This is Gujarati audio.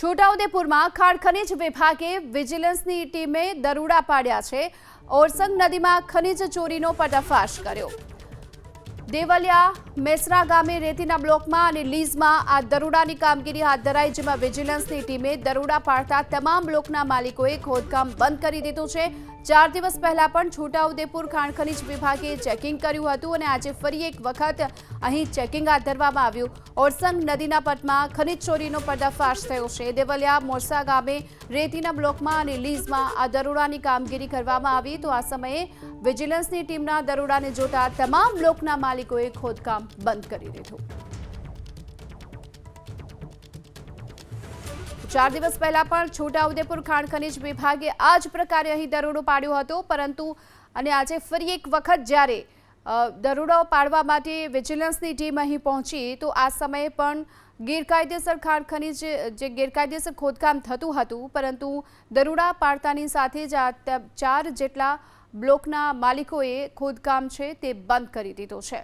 છોટાઉદેપુરમાં ખાણ ખનીજ વિભાગે વિજિલન્સની ટીમે દરોડા પાડ્યા છે। ઓરસંગ નદીમાં ખનીજ ચોરીનો પર્દાફાશ કર્યો। દેવલિયા મેસરા ગામે રેતીના બ્લોકમાં અને લીઝમાં આ દરોડાની કામગીરી હાથ ધરાઈ, જેમાં વિજિલન્સની ટીમે દરોડા પાડતા તમામ બ્લોકના માલિકોએ ખોદકામ બંધ કરી દીધું છે। 4 દિવસ પહેલા પણ છોટાઉદેપુર ખાણ ખનીજ વિભાગે ચેકિંગ કર્યું હતું અને આજે ફરી એક વખત અહીં ચેકિંગ હાથ ધરવામાં આવ્યું। ઓરસંગ નદીના પટમાં ખનીજ ચોરીનો પર્દાફાશ થયો છે। દેવલિયા મોરસા ગામે રેતીના બ્લોકમાં અને લીઝમાં આ દરોડાની કામગીરી કરવામાં આવી, તો આ સમયે વિજિલન્સની ટીમના દરોડાને જોતા તમામ બ્લોકના માલિકોએ ખોદકામ બંધ કરી દીધું। 4 દિવસ પહેલા પણ છોટાઉદેપુર ખાણ ખનીજ વિભાગે આ જ પ્રકારે અહીં દરોડો પાડ્યો હતો, પરંતુ અને આજે ફરી એક વખત જ્યારે દરોડો પાડવા માટે વિજિલન્સની ટીમ અહીં પહોંચી, તો આ સમયે પણ ગેરકાયદેસર ખાણ ખનીજ જે ગેરકાયદેસર ખોદકામ થતું હતું, પરંતુ દરોડા પાડતાની સાથે જ આ 4 જેટલા બ્લોકના માલિકોએ ખોદકામ છે તે બંધ કરી દીધો છે।